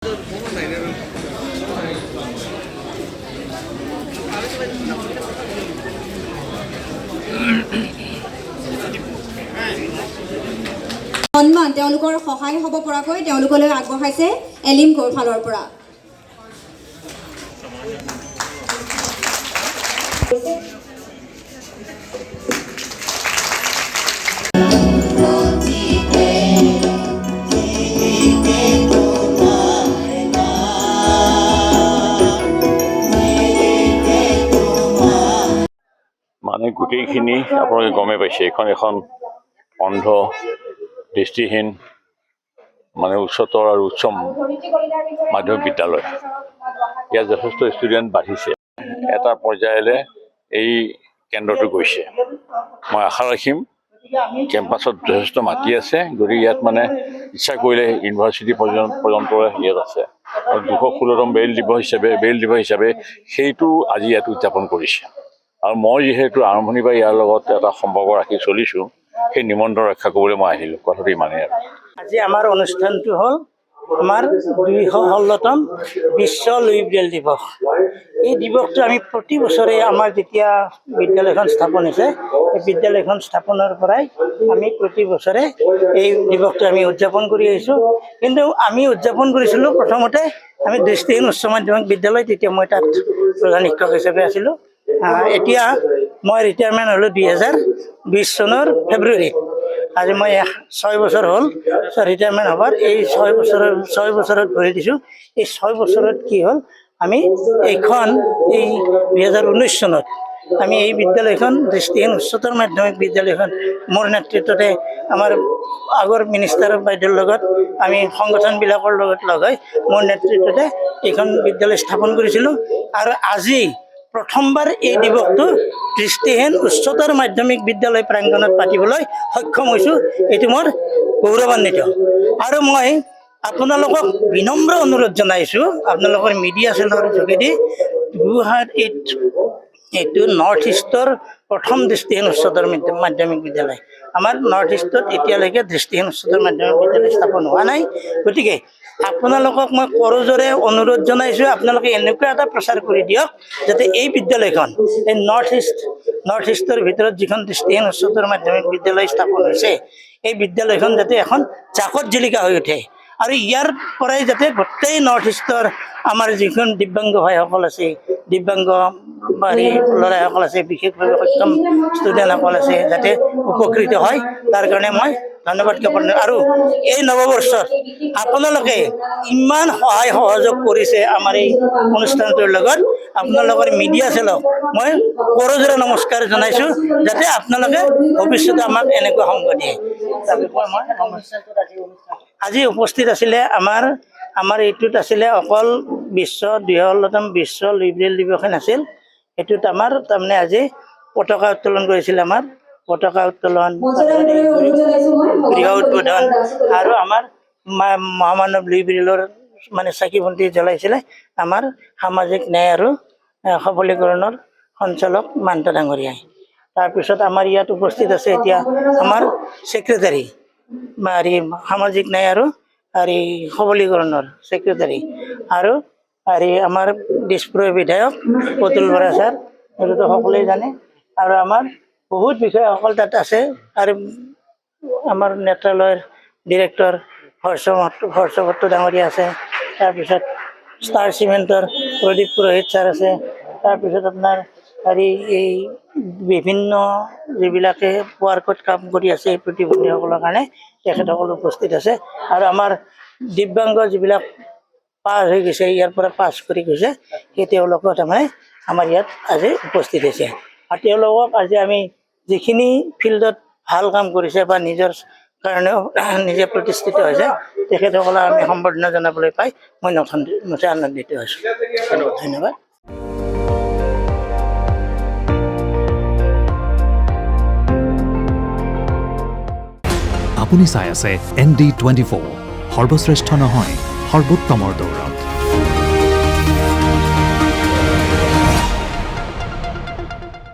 সন্মান তেওঁলোকৰ সহায় হ'ব পৰাকৈ তেওঁলোকলৈ আগবঢ়াইছে এলিম কোৰ ফালৰ পৰা। মানে গোটেইখিনি আপোনালোকে গমে পাইছে, এখন অন্ধ দৃষ্টিহীন মানে উচ্চতৰ আৰু উচ্চ মাধ্যমিক বিদ্যালয়। ইয়াত যথেষ্ট ষ্টুডেণ্ট বাঢ়িছে, এটা পৰ্যায়লৈ এই কেন্দ্ৰটো গৈছে। মই আশা ৰাখিম কেম্পাছত যথেষ্ট মাটি আছে, গতিকে ইয়াত মানে ইচ্ছা কৰিলে ইউনিভাৰ্চিটি পৰ্যন্ত ইয়াত আছে। আৰু 216তম বেইল দিৱস হিচাপে সেইটো আজি ইয়াত উদযাপন কৰিছে। আৰু মই যিহেতু আৰম্ভণিৰ পৰা ইয়াৰ লগত এটা সম্পৰ্ক ৰাখি চলিছোঁ, সেই নিমন্ত্ৰণ ৰক্ষা কৰিবলৈ মই আহিলোঁ। কথাটো ইমানেই আৰু। আজি আমাৰ অনুষ্ঠানটো হ'ল আমাৰ 216তম বিশ্ব লুই ব্ৰেইল দিৱস। এই দিৱসটো আমি প্ৰতি বছৰে আমাৰ যেতিয়া বিদ্যালয়খন স্থাপন হৈছে, এই বিদ্যালয়খন স্থাপনৰ পৰাই আমি প্ৰতি বছৰে এই দিৱসটো আমি উদযাপন কৰি আহিছোঁ। কিন্তু আমি উদযাপন কৰিছিলোঁ প্ৰথমতে আমি দৃষ্টিহীন উচ্চ মাধ্যমিক বিদ্যালয়, তেতিয়া মই তাত প্ৰধান শিক্ষক হিচাপে আছিলোঁ। এতিয়া মই ৰিটায়াৰমেণ্ট হ'লোঁ 2020 চনৰ ফেব্ৰুৱাৰীত। আজি মই 6 বছৰ হ'ল ৰিটায়াৰমেণ্ট হ'বৰ। এই 6 বছৰত ভৰি দিছোঁ। এই 6 বছৰত কি হ'ল, আমি এই 2019 চনত আমি এই বিদ্যালয়খন দৃষ্টিহীন উচ্চতৰ মাধ্যমিক বিদ্যালয়খন মোৰ নেতৃত্বতে আমাৰ আগৰ মিনিষ্টাৰ বাইদেউৰ লগত আমি সংগঠনবিলাকৰ লগত লগ হৈ মোৰ নেতৃত্বতে এইখন বিদ্যালয় স্থাপন কৰিছিলোঁ। আৰু আজি প্ৰথমবাৰ এই দিৱসটো দৃষ্টিহীন উচ্চতৰ মাধ্যমিক বিদ্যালয় প্ৰাংগণত পাতিবলৈ সক্ষম হৈছোঁ। এইটো মোৰ গৌৰৱান্বিত। আৰু মই আপোনালোকক বিনম্ৰ অনুৰোধ জনাইছোঁ, আপোনালোকৰ মিডিয়া চেনেলৰ যোগেদি এইটো নৰ্থ ইষ্টৰ প্ৰথম দৃষ্টিহীন উচ্চতৰ মাধ্যমিক বিদ্যালয়। আমাৰ নৰ্থ ইষ্টত এতিয়ালৈকে দৃষ্টিহীন উচ্চতৰ মাধ্যমিক বিদ্যালয় স্থাপন হোৱা নাই। গতিকে আপোনালোকক মই কৰজোৰে অনুৰোধ জনাইছোঁ, আপোনালোকে এনেকুৱা এটা প্ৰচাৰ কৰি দিয়ক যাতে এই বিদ্যালয়খন এই নৰ্থ ইষ্টৰ ভিতৰত যিখন দৃষ্টিহীন উচ্চতৰ মাধ্যমিক বিদ্যালয় স্থাপন হৈছে, এই বিদ্যালয়খন যাতে এখন জাকত জিলিকা হৈ উঠে। আৰু ইয়াৰ পৰাই যাতে গোটেই নৰ্থ ইষ্টৰ আমাৰ যিখন দিব্যাংগ ভাইসকল আছে, দিব্যাংগ ল'ৰাসকল আছে, বিশেষভাৱে সক্ষম ষ্টুডেণ্টসকল আছে, যাতে উপকৃত হয়, তাৰ কাৰণে মই ধন্যবাদ জ্ঞাপন। আৰু এই নৱবৰ্ষত আপোনালোকে ইমান সহায় সহযোগ কৰিছে আমাৰ এই অনুষ্ঠানটোৰ লগত, আপোনালোকৰ মিডিয়া চেলক মই কৰজোৰে নমস্কাৰ জনাইছোঁ, যাতে আপোনালোকে ভৱিষ্যতে আমাক এনেকুৱা সংগ দিয়ে। আজি উপস্থিত আছিলে আমাৰ এইটোত আছিলে অকল 216তম বিশ্ব লুই ব্ৰেইল দিৱস নাছিল, এইটোত আমাৰ তাৰমানে আজি পতাকা উত্তোলন কৰিছিল। আমাৰ পতাকা উত্তোলন, গৃহ উদ্বোধন আৰু আমাৰ মহামানৱ লুই ব্ৰেইলৰ মানে চাকি বন্তি জ্বলাইছিলে আমাৰ সামাজিক ন্যায় আৰু সবলীকৰণৰ সঞ্চালক মান্তা ডাঙৰীয়াই। তাৰপিছত আমাৰ ইয়াত উপস্থিত আছে এতিয়া আমাৰ ছেক্ৰেটাৰী সামাজিক ন্যায় আৰু সবলীকৰণৰ ছেক্ৰেটাৰী, আৰু আমাৰ দিছপুৰৰ বিধায়ক প্ৰতুল বৰা ছাৰ, এইটোতো সকলোৱে জানে। আৰু আমাৰ বহুত বিষয়াসকল তাত আছে। আৰু আমাৰ নেত্ৰালয়ৰ ডিৰেক্টৰ হৰ্ষবৰ্ধন ডাঙৰীয়া আছে। তাৰপিছত ষ্টাৰ চিমেণ্টৰ প্ৰদীপ পুৰোহিত ছাৰ আছে। তাৰপিছত আপোনাৰ এই বিভিন্ন যিবিলাকে ৱাৰ্কত কাম কৰি আছে এই প্ৰতিবন্ধীসকলৰ কাৰণে, তেখেতসকল উপস্থিত আছে। আৰু আমাৰ দিব্যাংগ যিবিলাক পাছ হৈ গৈছে, ইয়াৰ পৰা পাছ কৰি গৈছে, সেই তেওঁলোকক তাৰমানে আমাৰ ইয়াত আজি উপস্থিত হৈছে। আৰু তেওঁলোকক আজি আমি যিখিনি ফিল্ডত ভাল কাম কৰিছে বা নিজৰ কাৰণেও নিজে প্ৰতিষ্ঠিত হৈছে, তেখেতসকলক আমি সম্বৰ্ধনা জনাবলৈ পাই মই নথৈ আনন্দিত হৈছোঁ। ধন্যবাদ। আপুনি চাই আছে ND24, সৰ্বশ্ৰেষ্ঠ নহয় সৰ্বোত্তমৰ দৌৰ।